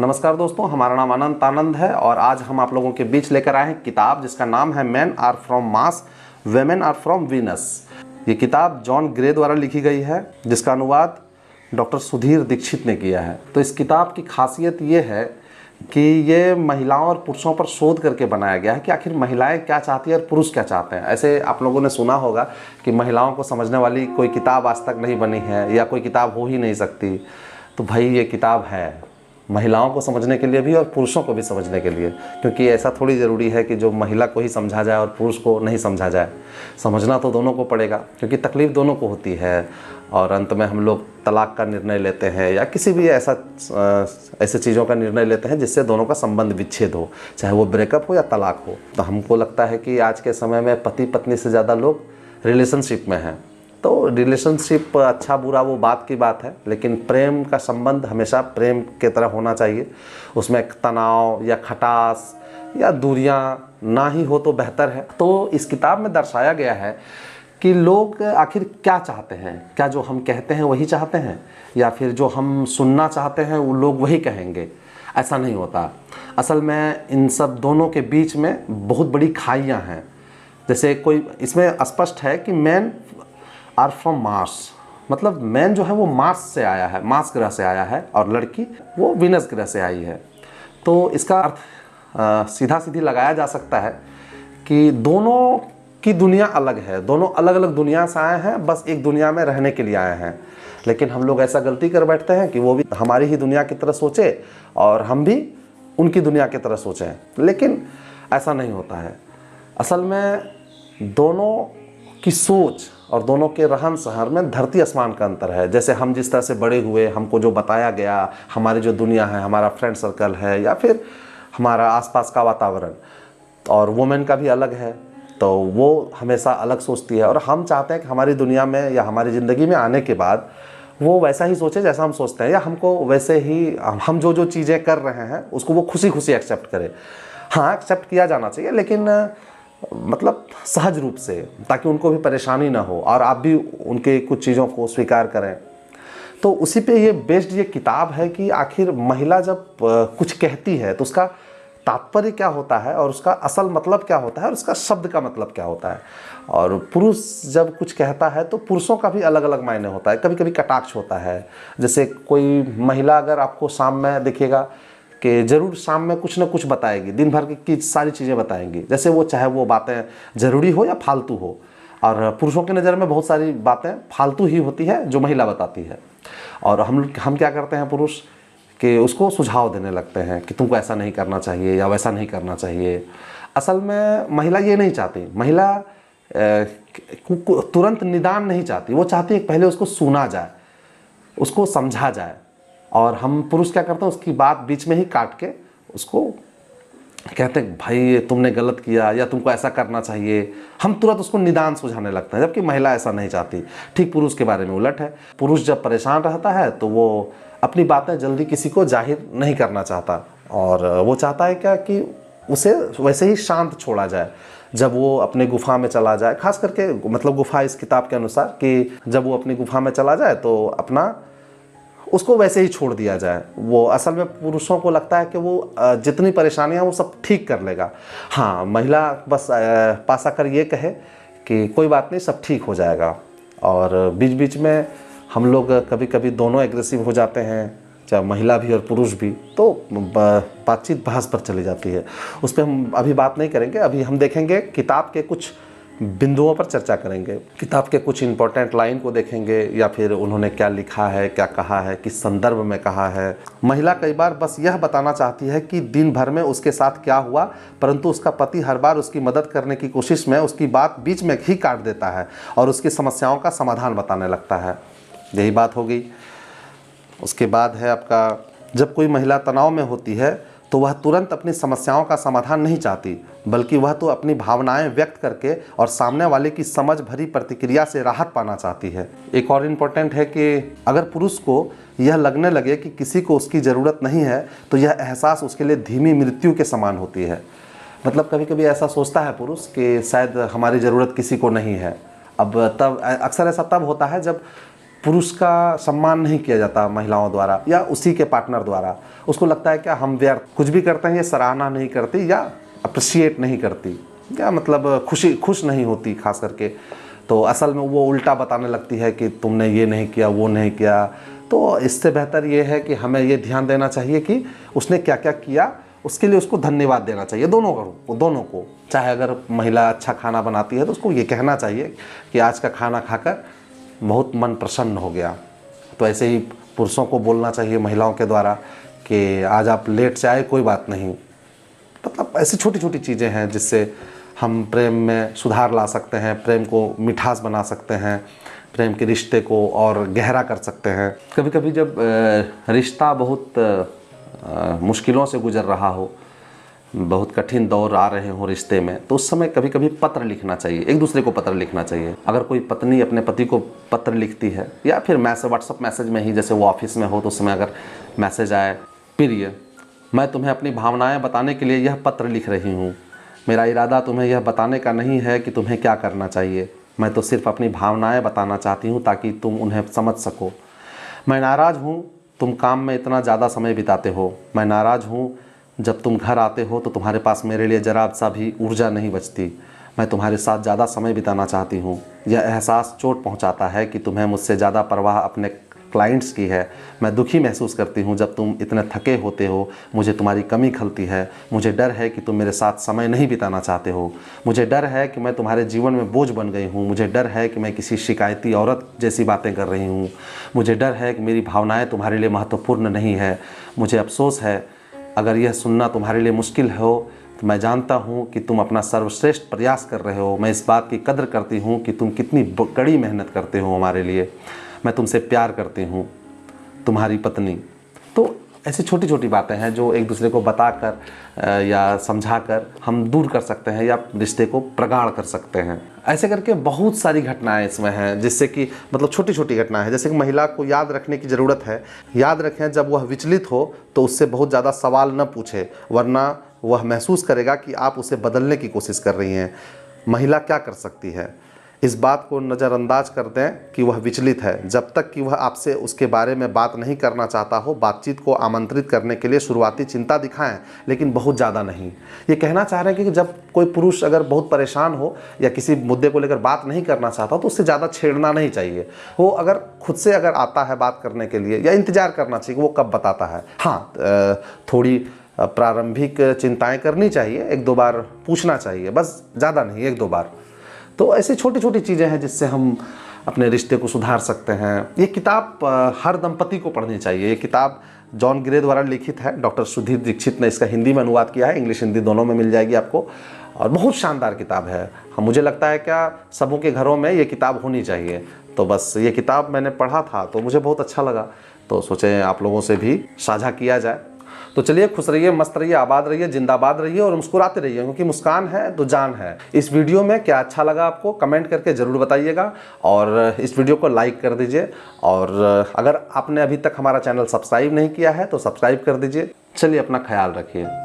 नमस्कार दोस्तों, हमारा नाम अनंत आनंद है और आज हम आप लोगों के बीच लेकर आए हैं किताब जिसका नाम है men are from Mars, women are from Venus. ये किताब जॉन ग्रे द्वारा लिखी गई है जिसका अनुवाद डॉक्टर सुधीर दीक्षित ने किया है। तो इस किताब की खासियत ये है कि ये महिलाओं और पुरुषों पर शोध करके बनाया गया है कि आखिर महिलाएं क्या चाहती है और पुरुष क्या चाहते हैं। ऐसे आप लोगों ने सुना होगा कि महिलाओं को समझने वाली कोई किताब आज तक नहीं बनी है या कोई किताब हो ही नहीं सकती। तो भाई ये किताब है महिलाओं को समझने के लिए भी और पुरुषों को भी समझने के लिए, क्योंकि ऐसा थोड़ी ज़रूरी है कि जो महिला को ही समझा जाए और पुरुष को नहीं समझा जाए। समझना तो दोनों को पड़ेगा क्योंकि तकलीफ़ दोनों को होती है और अंत में हम लोग तलाक का निर्णय लेते हैं या किसी भी ऐसे चीज़ों का निर्णय लेते हैं जिससे दोनों का संबंध विच्छेद हो, चाहे वो ब्रेकअप हो या तलाक हो। तो हमको लगता है कि आज के समय में पति पत्नी से ज़्यादा लोग रिलेशनशिप में हैं। तो रिलेशनशिप अच्छा बुरा वो बात की बात है, लेकिन प्रेम का संबंध हमेशा प्रेम के तरह होना चाहिए। उसमें तनाव या खटास या दूरियां ना ही हो तो बेहतर है। तो इस किताब में दर्शाया गया है कि लोग आखिर क्या चाहते हैं। क्या जो हम कहते हैं वही चाहते हैं या फिर जो हम सुनना चाहते हैं वो लोग वही कहेंगे? ऐसा नहीं होता। असल में इन सब दोनों के बीच में बहुत बड़ी खाइयाँ हैं। जैसे कोई इसमें स्पष्ट है कि मैन आर फ्रॉम मार्स, मतलब मैन जो है वो मार्स से आया है, मार्स ग्रह से आया है, और लड़की वो वीनस ग्रह से आई है। तो इसका अर्थ सीधा सीधी लगाया जा सकता है कि दोनों की दुनिया अलग है, दोनों अलग अलग दुनिया से आए हैं, बस एक दुनिया में रहने के लिए आए हैं। लेकिन हम लोग ऐसा गलती कर बैठते हैं कि वो भी हमारी ही दुनिया की तरह सोचे और हम भी उनकी दुनिया की तरह सोचें, लेकिन ऐसा नहीं होता है। असल में दोनों की सोच और दोनों के रहन सहन में धरती आसमान का अंतर है। जैसे हम जिस तरह से बड़े हुए, हमको जो बताया गया, हमारी जो दुनिया है, हमारा फ्रेंड सर्कल है या फिर हमारा आसपास का वातावरण, और वुमेन का भी अलग है, तो वो हमेशा अलग सोचती है। और हम चाहते हैं कि हमारी दुनिया में या हमारी ज़िंदगी में आने के बाद वो वैसा ही सोचे जैसा हम सोचते हैं, या हमको वैसे ही हम जो जो चीज़ें कर रहे हैं उसको वो खुशी खुशी एक्सेप्ट करे। हाँ, एक्सेप्ट किया जाना चाहिए, लेकिन मतलब सहज रूप से, ताकि उनको भी परेशानी ना हो और आप भी उनके कुछ चीज़ों को स्वीकार करें। तो उसी पे ये बेस्ड ये किताब है कि आखिर महिला जब कुछ कहती है तो उसका तात्पर्य क्या होता है और उसका असल मतलब क्या होता है और उसका शब्द का मतलब क्या होता है। और पुरुष जब कुछ कहता है तो पुरुषों का भी अलग अलग मायने होता है। कभी कभी कटाक्ष होता है। जैसे कोई महिला अगर आपको शाम में दिखेगा कि ज़रूर शाम में कुछ ना कुछ बताएगी, दिन भर की सारी चीज़ें बताएंगी, जैसे वो चाहे वो बातें ज़रूरी हो या फालतू हो। और पुरुषों की नज़र में बहुत सारी बातें फालतू ही होती है जो महिला बताती है, और हम क्या करते हैं पुरुष कि उसको सुझाव देने लगते हैं कि तुमको ऐसा नहीं करना चाहिए या वैसा नहीं करना चाहिए। असल में महिला ये नहीं चाहती। महिला तुरंत निदान नहीं चाहती, वो चाहती है कि पहले उसको सुना जाए, उसको समझा जाए। और हम पुरुष क्या करते हैं, उसकी बात बीच में ही काट के उसको कहते हैं भाई तुमने गलत किया या तुमको ऐसा करना चाहिए। हम तुरंत उसको निदान सुझाने लगते हैं, जबकि महिला ऐसा नहीं चाहती। ठीक पुरुष के बारे में उलट है। पुरुष जब परेशान रहता है तो वो अपनी बातें जल्दी किसी को जाहिर नहीं करना चाहता, और वो चाहता है क्या कि उसे वैसे ही शांत छोड़ा जाए जब वो अपने गुफा में चला जाए। खास करके मतलब गुफा इस किताब के अनुसार कि जब वो अपनी गुफा में चला जाए तो अपना उसको वैसे ही छोड़ दिया जाए। वो असल में पुरुषों को लगता है कि वो जितनी परेशानियां वो सब ठीक कर लेगा। हाँ, महिला बस पास आकर ये कहे कि कोई बात नहीं, सब ठीक हो जाएगा। और बीच बीच में हम लोग कभी कभी दोनों एग्रेसिव हो जाते हैं, चाहे महिला भी और पुरुष भी। तो बातचीत बहस पर चली जाती है। उस पर हम अभी बात नहीं करेंगे। अभी हम देखेंगे किताब के कुछ बिंदुओं पर चर्चा करेंगे, किताब के कुछ इंपॉर्टेंट लाइन को देखेंगे या फिर उन्होंने क्या लिखा है, क्या कहा है, किस संदर्भ में कहा है। महिला कई बार बस यह बताना चाहती है कि दिन भर में उसके साथ क्या हुआ, परंतु उसका पति हर बार उसकी मदद करने की कोशिश में उसकी बात बीच में ही काट देता है और उसकी समस्याओं का समाधान बताने लगता है। यही बात हो गई। उसके बाद है आपका, जब कोई महिला तनाव में होती है तो वह तुरंत अपनी समस्याओं का समाधान नहीं चाहती, बल्कि वह तो अपनी भावनाएं व्यक्त करके और सामने वाले की समझ भरी प्रतिक्रिया से राहत पाना चाहती है। एक और इम्पोर्टेंट है कि अगर पुरुष को यह लगने लगे कि किसी को उसकी ज़रूरत नहीं है तो यह एहसास उसके लिए धीमी मृत्यु के समान होती है। मतलब कभी कभी ऐसा सोचता है पुरुष कि शायद हमारी ज़रूरत किसी को नहीं है। अब तब अक्सर ऐसा तब होता है जब पुरुष का सम्मान नहीं किया जाता महिलाओं द्वारा या उसी के पार्टनर द्वारा। उसको लगता है क्या हम व्यर्थ कुछ भी करते हैं, ये सराहना नहीं करती या अप्रिशिएट नहीं करती, या मतलब खुश नहीं होती खास करके। तो असल में वो उल्टा बताने लगती है कि तुमने ये नहीं किया, वो नहीं किया। तो इससे बेहतर ये है कि हमें ये ध्यान देना चाहिए कि उसने क्या क्या किया, उसके लिए उसको धन्यवाद देना चाहिए, दोनों को। चाहे अगर महिला अच्छा खाना बनाती है तो उसको ये कहना चाहिए कि आज का खाना खाकर बहुत मन प्रसन्न हो गया। तो ऐसे ही पुरुषों को बोलना चाहिए महिलाओं के द्वारा कि आज आप लेट से आए, कोई बात नहीं। मतलब ऐसी छोटी छोटी चीज़ें हैं जिससे हम प्रेम में सुधार ला सकते हैं, प्रेम को मिठास बना सकते हैं, प्रेम के रिश्ते को और गहरा कर सकते हैं। कभी कभी जब रिश्ता बहुत मुश्किलों से गुजर रहा हो, बहुत कठिन दौर आ रहे हो रिश्ते में, तो उस समय कभी कभी पत्र लिखना चाहिए, एक दूसरे को पत्र लिखना चाहिए। अगर कोई पत्नी अपने पति को पत्र लिखती है या फिर व्हाट्सएप मैसेज में ही, जैसे वो ऑफिस में हो तो उस समय अगर मैसेज आए, प्रिय, मैं तुम्हें अपनी भावनाएं बताने के लिए यह पत्र लिख रही हूँ। मेरा इरादा तुम्हें यह बताने का नहीं है कि तुम्हें क्या करना चाहिए, मैं तो सिर्फ अपनी भावनाएं बताना चाहती हूँ ताकि तुम उन्हें समझ सको। मैं नाराज़ हूँ तुम काम में इतना ज़्यादा समय बिताते हो। मैं नाराज़ हूँ जब तुम घर आते हो तो तुम्हारे पास मेरे लिए जरा सा भी ऊर्जा नहीं बचती। मैं तुम्हारे साथ ज़्यादा समय बिताना चाहती हूँ। यह एहसास चोट पहुँचाता है कि तुम्हें मुझसे ज़्यादा परवाह अपने क्लाइंट्स की है। मैं दुखी महसूस करती हूँ जब तुम इतने थके होते हो। मुझे तुम्हारी कमी खलती है। मुझे डर है कि तुम मेरे साथ समय नहीं बिताना चाहते हो। मुझे डर है कि मैं तुम्हारे जीवन में बोझ बन गई हूँ। मुझे डर है कि मैं किसी शिकायती औरत जैसी बातें कर रही हूँ। मुझे डर है कि मेरी भावनाएं तुम्हारे लिए महत्वपूर्ण नहीं है। मुझे अफसोस है अगर यह सुनना तुम्हारे लिए मुश्किल हो। तो मैं जानता हूँ कि तुम अपना सर्वश्रेष्ठ प्रयास कर रहे हो। मैं इस बात की कदर करती हूँ कि तुम कितनी कड़ी मेहनत करते हो हमारे लिए। मैं तुमसे प्यार करती हूँ, तुम्हारी पत्नी। तो ऐसी छोटी छोटी बातें हैं जो एक दूसरे को बताकर या समझाकर हम दूर कर सकते हैं या रिश्ते को प्रगाढ़ कर सकते हैं। ऐसे करके बहुत सारी घटनाएं इसमें हैं, जिससे कि मतलब छोटी छोटी घटनाएं हैं। जैसे कि महिला को याद रखने की ज़रूरत है। याद रखें जब वह विचलित हो तो उससे बहुत ज़्यादा सवाल न पूछे, वरना वह महसूस करेगा कि आप उसे बदलने की कोशिश कर रही हैं। महिला क्या कर सकती है, इस बात को नज़रअंदाज कर दें कि वह विचलित है। जब तक कि वह आपसे उसके बारे में बात नहीं करना चाहता हो, बातचीत को आमंत्रित करने के लिए शुरुआती चिंता दिखाएं, लेकिन बहुत ज़्यादा नहीं। ये कहना चाह रहे हैं कि जब कोई पुरुष अगर बहुत परेशान हो या किसी मुद्दे को लेकर बात नहीं करना चाहता तो उससे ज़्यादा छेड़ना नहीं चाहिए। वो अगर खुद से अगर आता है बात करने के लिए, या इंतज़ार करना चाहिए वो कब बताता है। हाँ, थोड़ी प्रारंभिक चिंताएँ करनी चाहिए, एक दो बार पूछना चाहिए, बस ज़्यादा नहीं, एक दो बार। तो ऐसी छोटी छोटी चीज़ें हैं जिससे हम अपने रिश्ते को सुधार सकते हैं। ये किताब हर दंपति को पढ़नी चाहिए। ये किताब जॉन ग्रे द्वारा लिखित है। डॉक्टर सुधीर दीक्षित ने इसका हिंदी में अनुवाद किया है, इंग्लिश हिंदी दोनों में मिल जाएगी आपको, और बहुत शानदार किताब है। मुझे लगता है क्या सबों के घरों में ये किताब होनी चाहिए। तो बस ये किताब मैंने पढ़ा था तो मुझे बहुत अच्छा लगा, तो सोचे आप लोगों से भी साझा किया जाए। तो चलिए, खुश रहिए, मस्त रहिए, आबाद रहिए, जिंदाबाद रहिए और मुस्कुराते रहिए, क्योंकि मुस्कान है तो जान है। इस वीडियो में क्या अच्छा लगा आपको कमेंट करके ज़रूर बताइएगा, और इस वीडियो को लाइक कर दीजिए। और अगर आपने अभी तक हमारा चैनल सब्सक्राइब नहीं किया है तो सब्सक्राइब कर दीजिए। चलिए, अपना ख्याल रखिए।